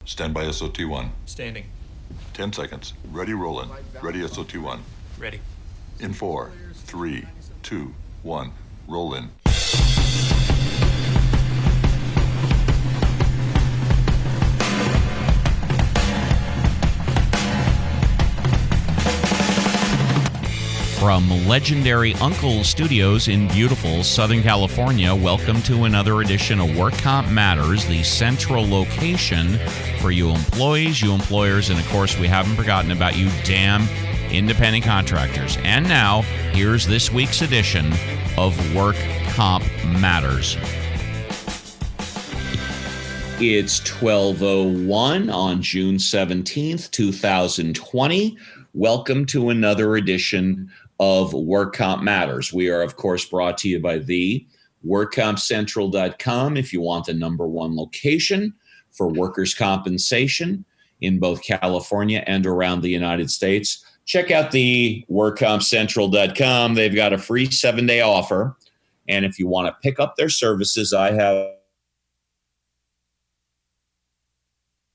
Stand by SOT1. Standing. 10 seconds. Ready, rollin'. Ready, SOT1. Ready. In 4, 3, 2, 1. Roll in. From legendary Uncle Studios in beautiful Southern California, welcome to another edition of Work Comp Matters, the central location for you employees, you employers, and of course, we haven't forgotten about you damn independent contractors. And now, here's this week's edition of Work Comp Matters. It's 12:01 on June 17th, 2020. Welcome to another edition of Work Comp Matters. We are, of course, brought to you by the workcompcentral.com if you want the number one location for workers' compensation in both California and around the United States. Check out the workcompcentral.com. They've got a free 7-day offer. And if you want to pick up their services, I have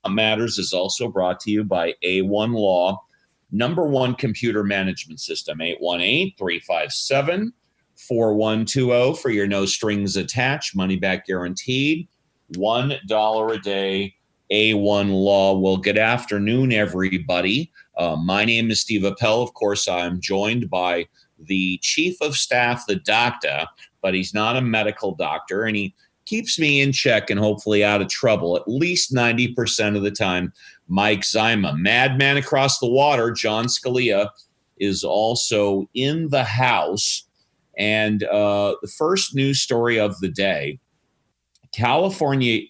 Matters is also brought to you by A1 Law. Number one computer management system, 818-357-4120 for your no strings attached, money back guaranteed, $1 a day, A1 Law. Well, good afternoon, everybody. My name is Steve Appell. Of course, I'm joined by the chief of staff, the doctor, but he's not a medical doctor, and he keeps me in check and hopefully out of trouble at least 90% of the time. Mike Zyma, madman across the water. John Scalia is also in the house. And the first news story of the day, California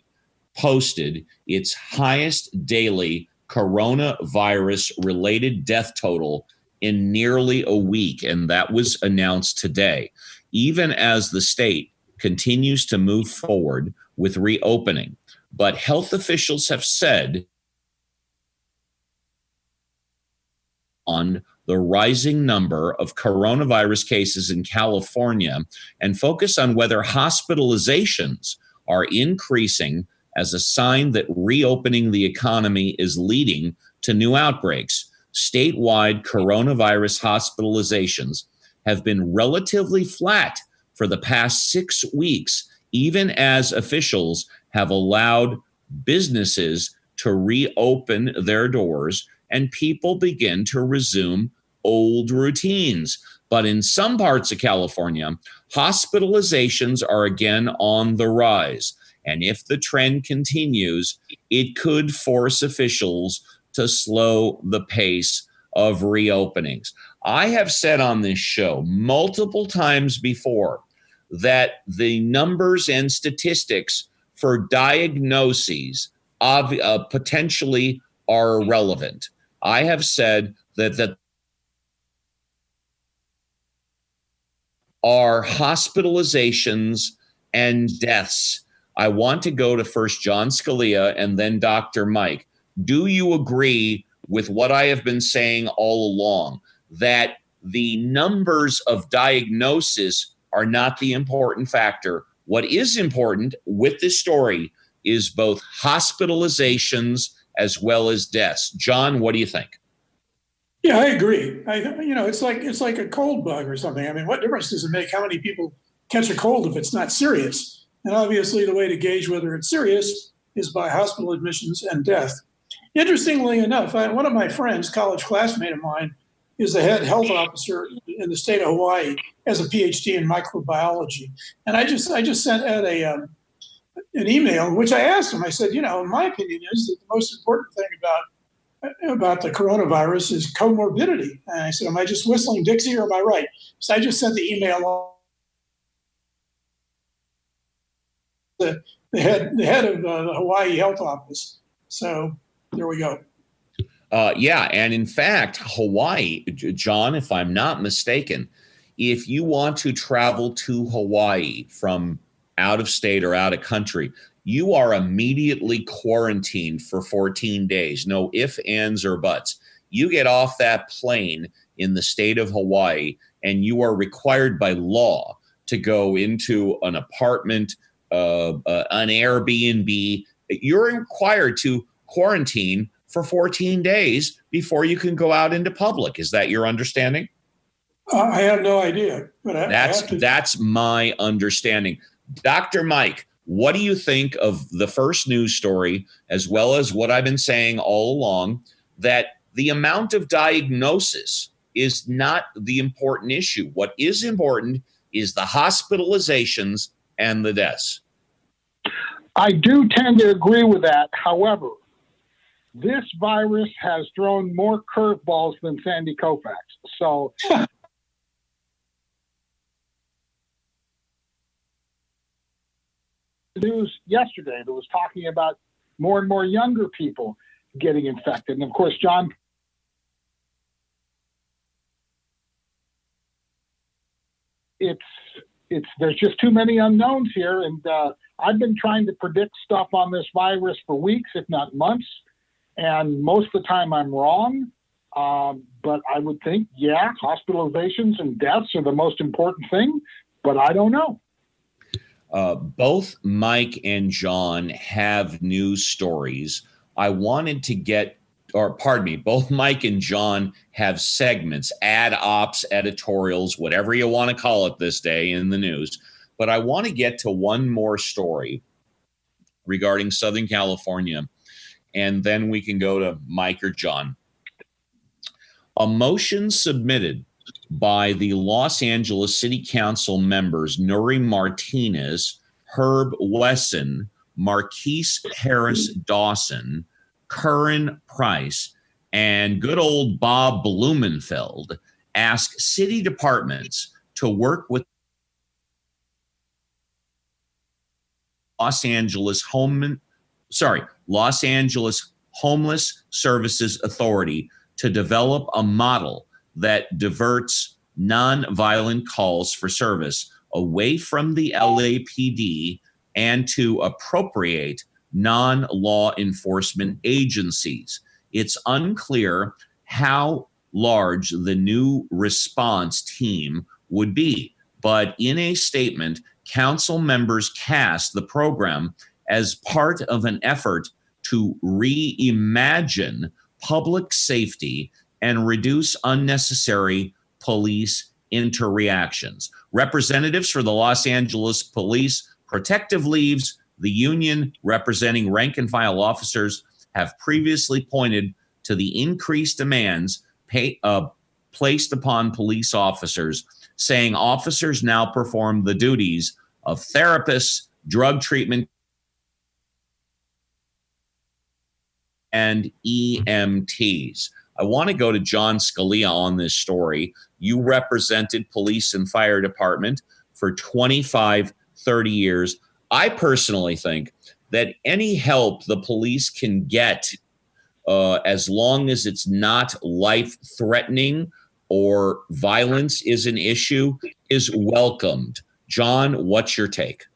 posted its highest daily coronavirus-related death total in nearly a week, and that was announced today, even as the state continues to move forward with reopening. But health officials have said on the rising number of coronavirus cases in California and focus on whether hospitalizations are increasing as a sign that reopening the economy is leading to new outbreaks. Statewide coronavirus hospitalizations have been relatively flat for the past 6 weeks, even as officials have allowed businesses to reopen their doors and people begin to resume old routines. But in some parts of California, hospitalizations are again on the rise. And if the trend continues, it could force officials to slow the pace of reopenings. I have said on this show multiple times before that the numbers and statistics for diagnoses potentially are irrelevant. I have said that are hospitalizations and deaths. I want to go to first John Scalia and then Dr. Mike. Do you agree with what I have been saying all along, that the numbers of diagnosis are not the important factor? What is important with this story is both hospitalizations as well as deaths. John, what do you think? Yeah, I agree. It's like a cold bug or something. I mean, what difference does it make how many people catch a cold if it's not serious? And obviously, the way to gauge whether it's serious is by hospital admissions and death. Interestingly enough, one of my friends, college classmate of mine, is the head health officer in the state of Hawaii, has a PhD in microbiology. And I just sent out an email in which I asked him, I said, my opinion is that the most important thing about the coronavirus is comorbidity. And I said, am I just whistling Dixie or am I right? So I just sent the email the head of the Hawaii Health Office. So there we go. And in fact, Hawaii, John, if I'm not mistaken, if you want to travel to Hawaii from out of state or out of country, you are immediately quarantined for 14 days. No ifs, ands, or buts. You get off that plane in the state of Hawaii, and you are required by law to go into an apartment, an Airbnb. You're required to quarantine for 14 days before you can go out into public. Is that your understanding? I have no idea, but that's my understanding. Dr. Mike, what do you think of the first news story, as well as what I've been saying all along, that the amount of diagnosis is not the important issue? What is important is the hospitalizations and the deaths. I do tend to agree with that. However, this virus has thrown more curveballs than Sandy Koufax. So the news yesterday that was talking about more and more younger people getting infected. And of course, John, there's just too many unknowns here. And I've been trying to predict stuff on this virus for weeks, if not months. And most of the time I'm wrong. But I would think, yeah, hospitalizations and deaths are the most important thing, but I don't know. Both Mike and John have news stories. I wanted to get, or pardon me, both Mike and John have segments, ad ops, editorials, whatever you want to call it this day in the news. But I want to get to one more story regarding Southern California, and then we can go to Mike or John. A motion submitted by the Los Angeles City Council members Nuri Martinez, Herb Wesson, Marquise Harris Dawson, Curran Price, and good old Bob Blumenfeld ask city departments to work with Los Angeles Homeless Services Authority to develop a model that diverts nonviolent calls for service away from the LAPD and to appropriate non-law enforcement agencies. It's unclear how large the new response team would be, but in a statement, council members cast the program as part of an effort to reimagine public safety and reduce unnecessary police interactions. Representatives for the Los Angeles Police Protective Leaves, the union representing rank and file officers, have previously pointed to the increased demands placed upon police officers, saying officers now perform the duties of therapists, drug treatment, and EMTs. I want to go to John Scalia on this story. You represented police and fire department for 25, 30 years. I personally think that any help the police can get, as long as it's not life-threatening or violence is an issue, is welcomed. John, what's your take?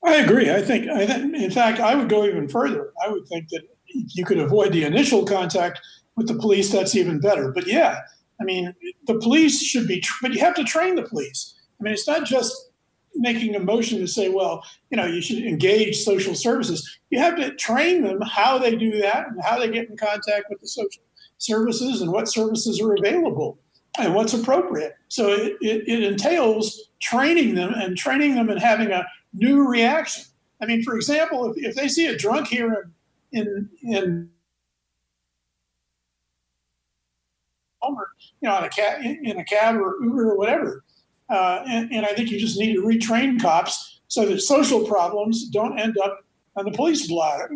I agree. I think, in fact, I would go even further. I would think that if you could avoid the initial contact with the police, that's even better. But yeah, I mean, the police should be, but you have to train the police. I mean, it's not just making a motion to say, well, you should engage social services. You have to train them how they do that and how they get in contact with the social services and what services are available and what's appropriate. So it entails training them and having a new reaction. I mean, for example, if they see a drunk here in on a cab or Uber or whatever, and I think you just need to retrain cops so that social problems don't end up on the police blotter.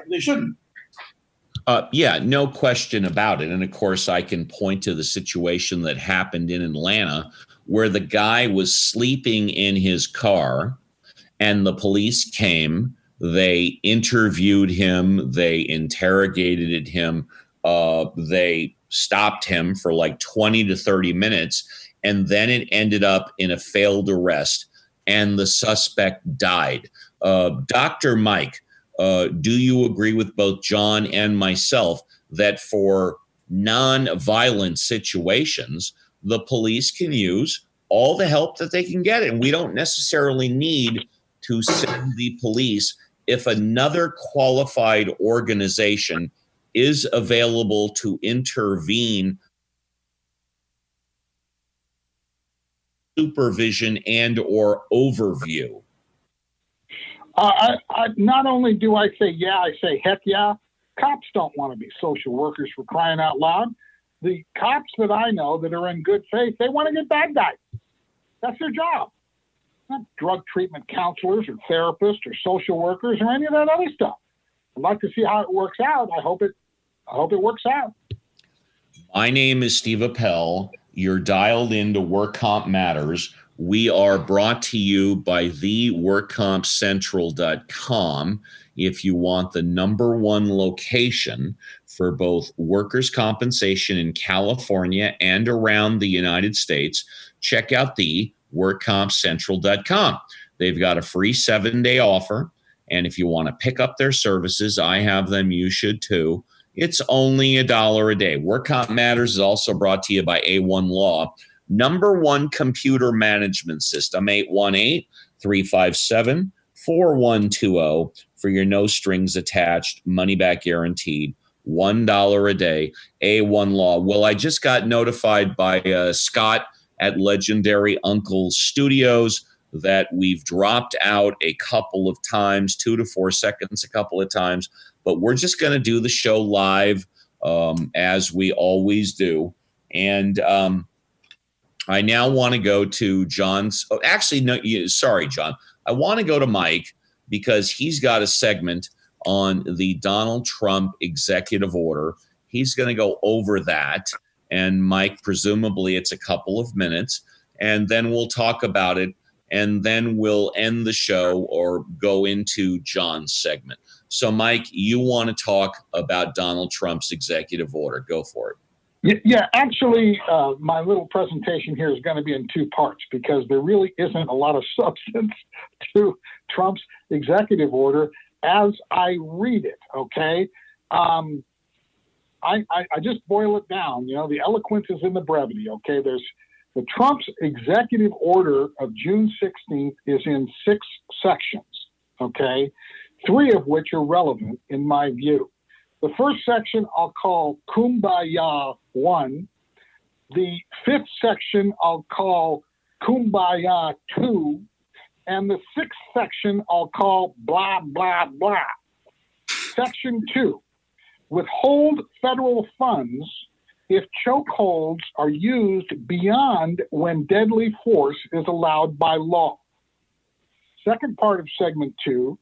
They shouldn't. Yeah, no question about it. And of course, I can point to the situation that happened in Atlanta where the guy was sleeping in his car and the police came. They interviewed him. They interrogated him. They stopped him for like 20 to 30 minutes. And then it ended up in a failed arrest and the suspect died. Dr. Mike, do you agree with both John and myself that for non-violent situations, the police can use all the help that they can get? And we don't necessarily need to send the police if another qualified organization is available to intervene, supervision and or overview? Not only do I say yeah, I say heck yeah. Cops don't want to be social workers, for crying out loud. The cops that I know that are in good faith, they want to get bad guys. That's their job. Not drug treatment counselors or therapists or social workers or any of that other stuff. I'd like to see how it works out. I hope it works out. My name is Steve Appell. You're dialed into Work Comp Matters. We are brought to you by the workcompcentral.com. If you want the number one location for both workers' compensation in California and around the United States, check out the workcompcentral.com. They've got a free 7-day offer. And if you want to pick up their services, I have them. You should too. It's only $1 a day. Work Comp Matters is also brought to you by A1 Law. Number one computer management system, 818-357-4120 for your no strings attached, money back guaranteed, $1 a day, A1 Law. Well, I just got notified by Scott at Legendary Uncle Studios that we've dropped out a couple of times, 2 to 4 seconds a couple of times, but we're just going to do the show live as we always do. And I now want to go to John's. Oh, actually, no, sorry, John. I want to go to Mike because he's got a segment on the Donald Trump executive order. He's going to go over that. And Mike, presumably it's a couple of minutes. And then we'll talk about it. And then we'll end the show or go into John's segment. So, Mike, you want to talk about Donald Trump's executive order. Go for it. Yeah, actually, my little presentation here is going to be in 2 parts because there really isn't a lot of substance to Trump's executive order as I read it, okay? I just boil it down. You know, the eloquence is in the brevity, okay? There's the Trump's executive order of June 16th is in 6 sections, okay? 3 of which are relevant in my view. The first section I'll call Kumbaya 1. The 5th section I'll call Kumbaya 2. And the 6th section I'll call blah, blah, blah. Section 2, withhold federal funds if chokeholds are used beyond when deadly force is allowed by law. Second part of section 2,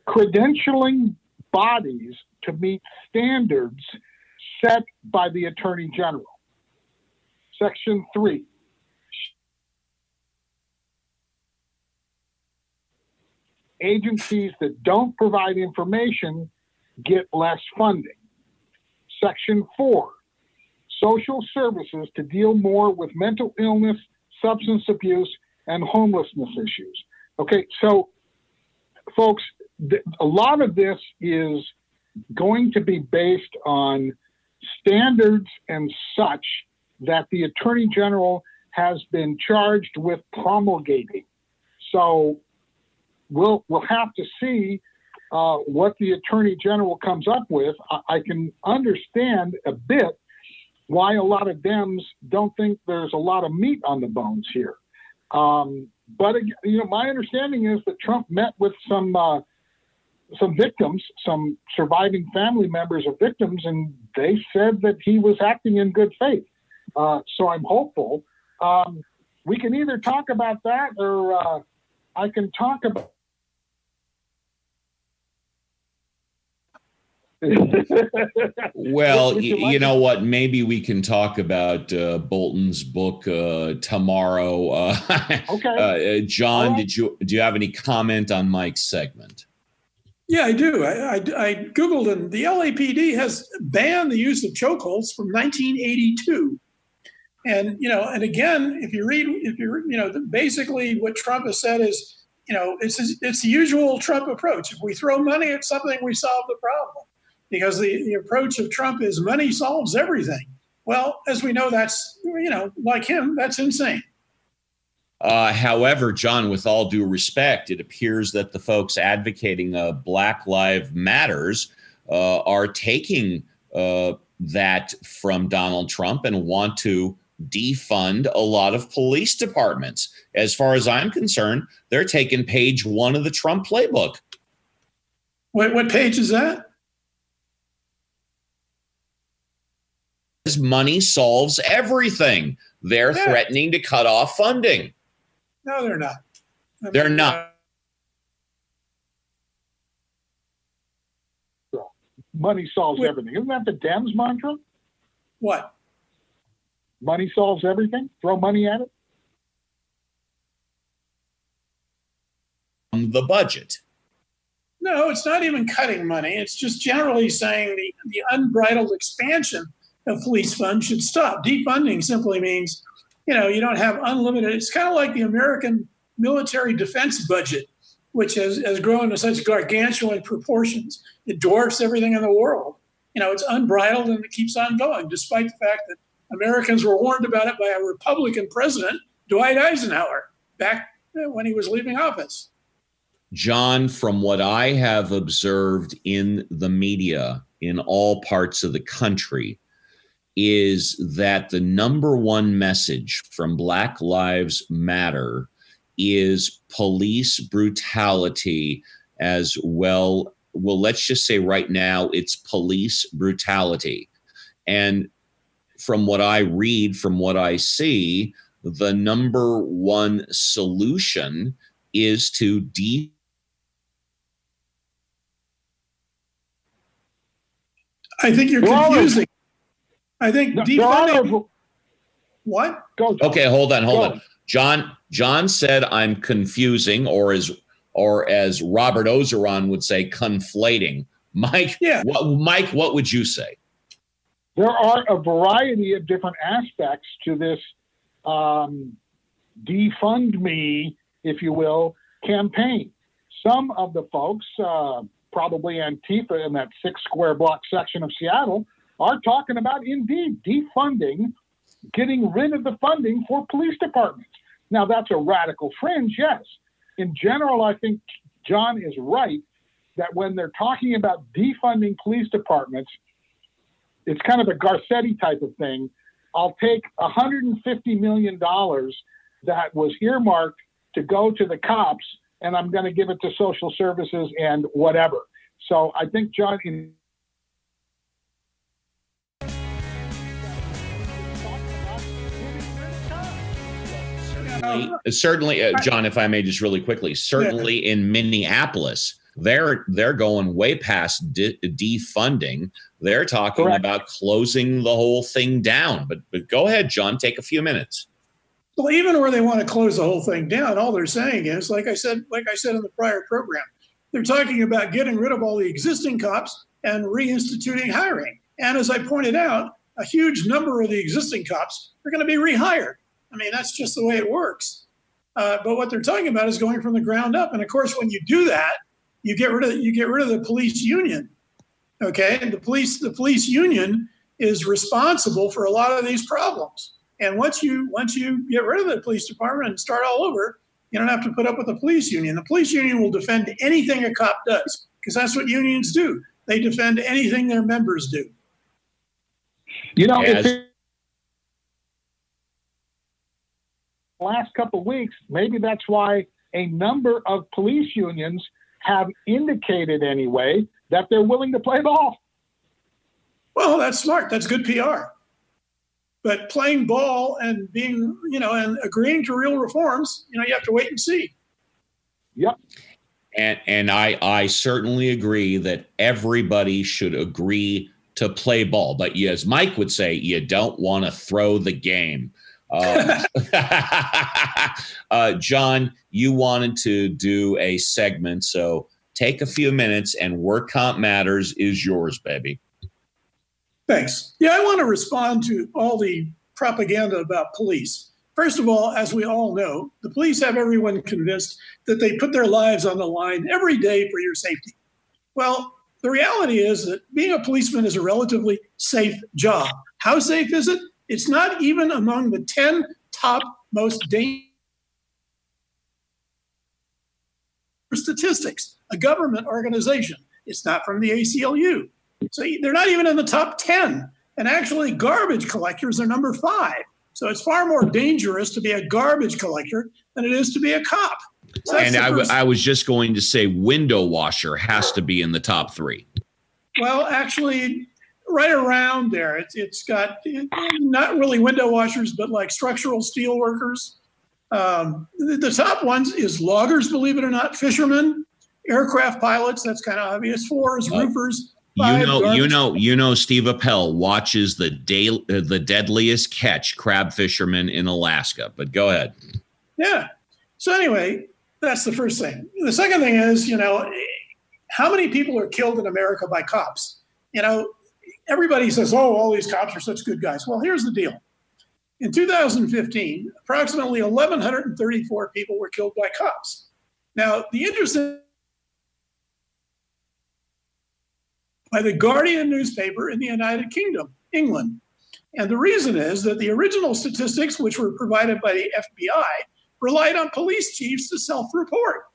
credentialing bodies to meet standards set by the Attorney General. Section 3, agencies that don't provide information get less funding. Section 4, social services to deal more with mental illness, substance abuse, and homelessness issues. Okay, so folks, a lot of this is going to be based on standards and such that the Attorney General has been charged with promulgating. So we'll have to see what the Attorney General comes up with. I can understand a bit why a lot of Dems don't think there's a lot of meat on the bones here. But you know, my understanding is that Trump met with some victims, some surviving family members of victims, and they said that he was acting in good faith. So I'm hopeful. We can either talk about that or I can talk about. Well, you know what? Maybe we can talk about Bolton's book tomorrow. Okay. John, right. Do you have any comment on Mike's segment? Yeah, I do. I Googled, and the LAPD has banned the use of chokeholds from 1982. And, you know, and again, if you read, basically what Trump has said is, you know, it's the usual Trump approach. If we throw money at something, we solve the problem. Because the approach of Trump is money solves everything. Well, as we know, that's, you know, like him, that's insane. However, John, with all due respect, it appears that the folks advocating Black Lives Matters are taking that from Donald Trump and want to defund a lot of police departments. As far as I'm concerned, they're taking page 1 of the Trump playbook. What page is that? Money solves everything. They're threatening to cut off funding. No, they're not. They're not. Money solves everything. Isn't that the Dems mantra? What? Money solves everything? Throw money at it? The budget. No, it's not even cutting money. It's just generally saying the unbridled expansion of police funds should stop. Defunding simply means, you don't have unlimited. It's kind of like the American military defense budget, which has grown to such gargantuan proportions. It dwarfs everything in the world. It's unbridled and it keeps on going, despite the fact that Americans were warned about it by a Republican president, Dwight Eisenhower, back when he was leaving office. John, from what I have observed in the media in all parts of the country, is that the number one message from Black Lives Matter is police brutality as well. Well, let's just say right now it's police brutality. And from what I read, from what I see, the number one solution is to I think you're confusing. I think defunding. What? Okay, hold on. John said I'm confusing, or as Robert Ozeron would say, conflating. Mike, what would you say? There are a variety of different aspects to this defund me, if you will, campaign. Some of the folks, probably Antifa in that 6 square block section of Seattle, are talking about indeed defunding, getting rid of the funding for police departments. Now, that's a radical fringe, yes. In general, I think John is right that when they're talking about defunding police departments, it's kind of a Garcetti type of thing. I'll take $150 million that was earmarked to go to the cops, and I'm going to give it to social services and whatever. So I think, John, certainly, John, if I may just really quickly, certainly in Minneapolis, they're going way past defunding. They're talking about closing the whole thing down. But go ahead, John, take a few minutes. Well, even where they want to close the whole thing down, all they're saying is, like I said in the prior program, they're talking about getting rid of all the existing cops and reinstituting hiring. And as I pointed out, a huge number of the existing cops are going to be rehired. I mean, that's just the way it works. But what they're talking about is going from the ground up. And of course, when you do that, you get rid of the police union. Okay, and the police union is responsible for a lot of these problems. And once you get rid of the police department and start all over, you don't have to put up with the police union. The police union will defend anything a cop does, because that's what unions do. They defend anything their members do. The last couple of weeks, maybe that's why a number of police unions have indicated anyway that they're willing to play ball. Well, that's smart. That's good PR. But playing ball and being, and agreeing to real reforms, you have to wait and see. Yep. And I certainly agree that everybody should agree to play ball. But as Mike would say, you don't want to throw the game. John, you wanted to do a segment, so take a few minutes, and Work Comp Matters is yours, baby. Thanks. Yeah, I want to respond to all the propaganda about police. First of all, as we all know, the police have everyone convinced that they put their lives on the line every day for your safety. Well, the reality is that being a policeman is a relatively safe job. How safe is it? It's not even among the 10 top most dangerous Statistics, a government organization. It's not from the ACLU. So they're not even in the top 10. And actually, garbage collectors are number 5. So it's far more dangerous to be a garbage collector than it is to be a cop. So and I was just going to say window washer has to be in the top 3. Well, actually, right around there. It's got not really window washers, but like structural steel workers. The top ones is loggers, believe it or not, fishermen, aircraft pilots. That's kind of obvious. 4 is roofers. 5, You know, Steve Appell watches the deadliest catch crab fishermen in Alaska. But go ahead. Yeah. So anyway, that's the first thing. The second thing is, how many people are killed in America by cops? Everybody says, oh, all these cops are such good guys. Well, here's the deal. In 2015, approximately 1,134 people were killed by cops. Now, the interesting by the Guardian newspaper in the United Kingdom, England. And the reason is that the original statistics, which were provided by the FBI, relied on police chiefs to self-report.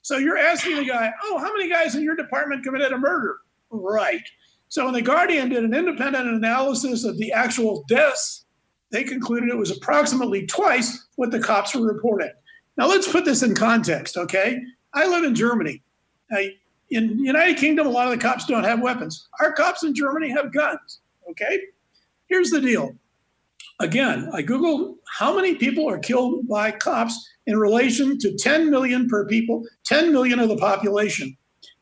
So you're asking the guy, oh, how many guys in your department committed a murder? Right. So when the Guardian did an independent analysis of the actual deaths, they concluded it was approximately twice what the cops were reporting. Now let's put this in context, okay? I live in Germany. In the United Kingdom, a lot of the cops don't have weapons. Our cops in Germany have guns, okay? Here's the deal. Again, I Googled how many people are killed by cops in relation to 10 million per people, 10 million of the population.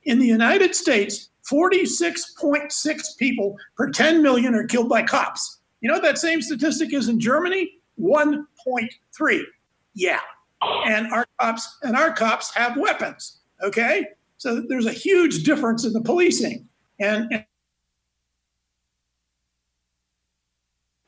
In the United States, 46.6 people per 10 million are killed by cops. You know what that same statistic is in Germany? 1.3. Yeah. And our cops have weapons, okay? So there's a huge difference in the policing and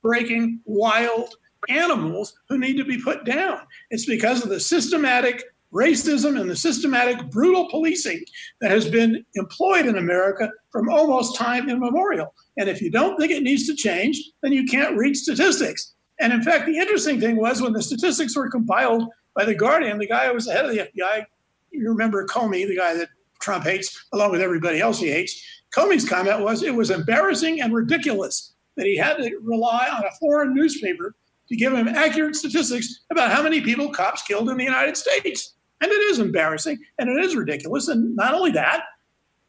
breaking wild animals who need to be put down. It's because of the systematic racism and the systematic brutal policing that has been employed in America from almost time immemorial. And if you don't think it needs to change, then you can't read statistics. And in fact, the interesting thing was when the statistics were compiled by the Guardian, the guy who was the head of the FBI, you remember Comey, the guy that Trump hates, along with everybody else he hates. Comey's comment was it was embarrassing and ridiculous that he had to rely on a foreign newspaper to give him accurate statistics about how many people cops killed in the United States. And it is embarrassing and it is ridiculous. And not only that,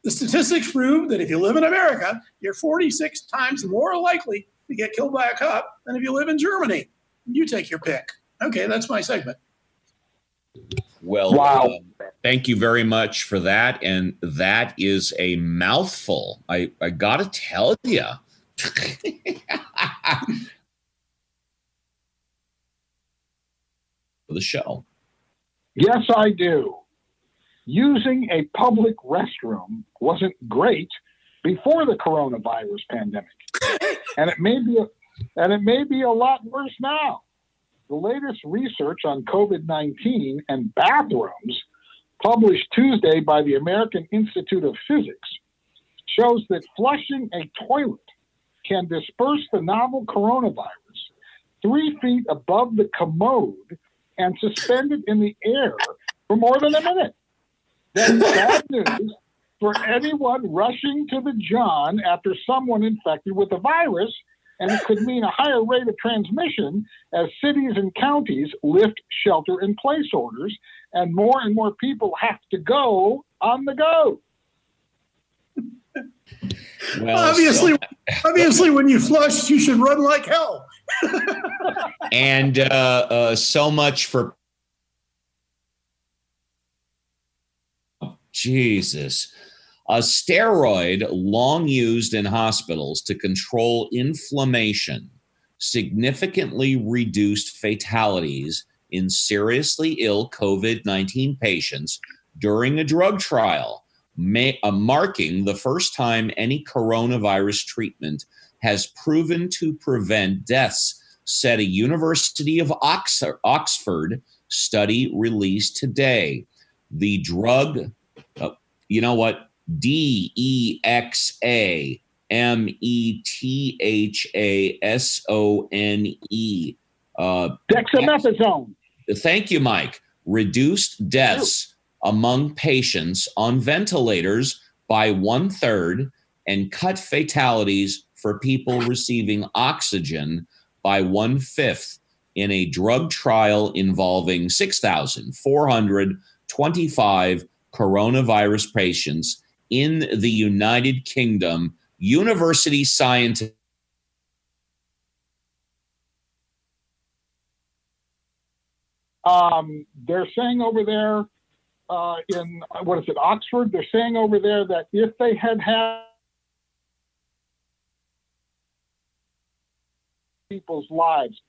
the statistics prove that if you live in America, you're 46 times more likely to get killed by a cop than if you live in Germany. You take your pick. Okay, that's my segment. Well, wow. Thank you very much for that. And that is a mouthful. I got to tell you. For the show. Yes, I do. Using a public restroom wasn't great before the coronavirus pandemic. and it may be a lot worse now. The latest research on COVID-19 and bathrooms, published Tuesday by the American Institute of Physics, shows that flushing a toilet can disperse the novel coronavirus 3 feet above the commode and suspend it in the air for more than a minute. That's bad news for anyone rushing to the John after someone infected with the virus, and it could mean a higher rate of transmission as cities and counties lift shelter-in-place orders and more people have to go on the go. Well, obviously, when you flush, you should run like hell. And so much for Jesus. A steroid long used in hospitals to control inflammation significantly reduced fatalities in seriously ill COVID-19 patients during a drug trial, marking the first time any coronavirus treatment has proven to prevent deaths, said a University of Oxford study released today. The drug, you know what? DEXAMETHASONE. Dexamethasone. Thank you, Mike. Reduced deaths among patients on ventilators by 1/3 and cut fatalities for people receiving oxygen by 1/5 in a drug trial involving 6,425 coronavirus patients in the United Kingdom. University scientists. They're saying over there in, what is it, Oxford? They're saying over there that if they had people's lives.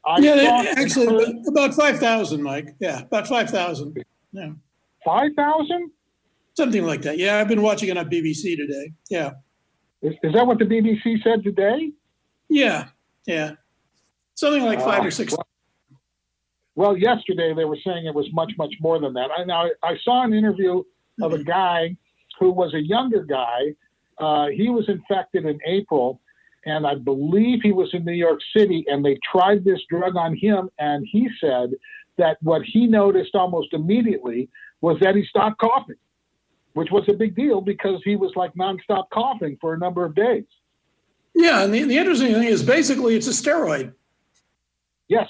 Actually, about 5,000, Mike. Yeah, about 5,000. Yeah. 5,000? Something like that. Yeah, I've been watching it on BBC today. Yeah. Is that what the BBC said today? Yeah. Something like 5 or 6. Well, yesterday they were saying it was much, much more than that. I saw an interview of a guy who was a younger guy. He was infected in April, and I believe he was in New York City, and they tried this drug on him, and he said that what he noticed almost immediately was that he stopped coughing, which was a big deal because he was like nonstop coughing for a number of days. Yeah, and the interesting thing is basically it's a steroid. Yes.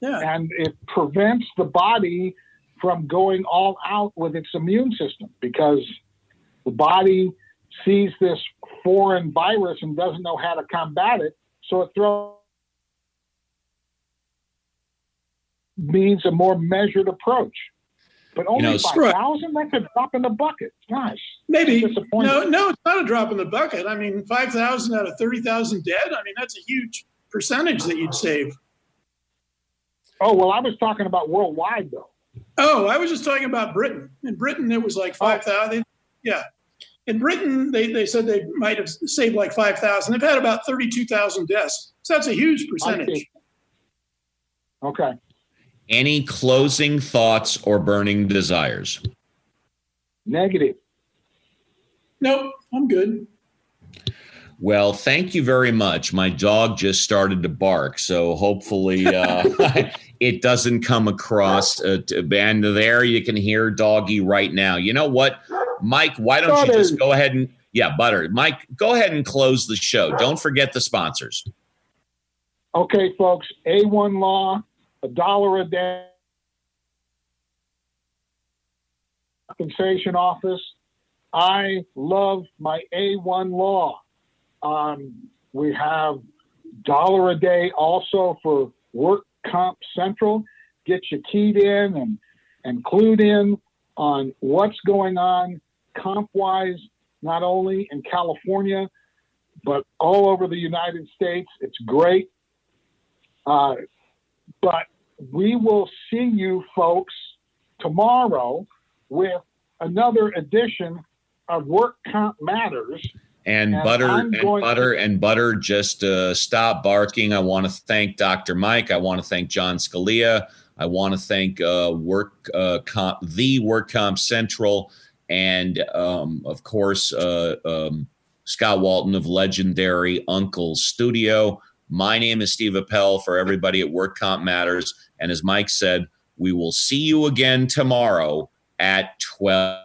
Yeah. And it prevents the body from going all out with its immune system because the body sees this foreign virus and doesn't know how to combat it. So it means a more measured approach. But only 5,000? That's a drop in the bucket. Gosh. Maybe. No, it's not a drop in the bucket. I mean, 5,000 out of 30,000 dead. I mean, that's a huge percentage that you'd save. Oh, well, I was talking about worldwide, though. Oh, I was just talking about Britain. In Britain, it was like 5,000. Yeah. In Britain, they said they might have saved like 5,000. They've had about 32,000 deaths. So that's a huge percentage. Okay. Any closing thoughts or burning desires? Negative. Nope, I'm good. Well, thank you very much. My dog just started to bark, so hopefully it doesn't come across. And there you can hear Doggy right now. You know what, Mike, why don't you just go ahead and, Butter. Mike, go ahead and close the show. Don't forget the sponsors. Okay, folks, A1 Law, $1 a day. Compensation office. I love my A1 Law. We have $1 a day also for workcompcentral. Get you keyed in and clued in on what's going on comp-wise, not only in California, but all over the United States. It's great. But we will see you folks tomorrow with another edition of Work Comp Matters. And Butter, just stop barking. I want to thank Dr. Mike. I want to thank John Scalia. I want to thank the Work Comp Central, and of course Scott Walton of legendary Uncle Studio. My name is Steve Appell for everybody at Work Comp Matters, and as Mike said, we will see you again tomorrow at 12.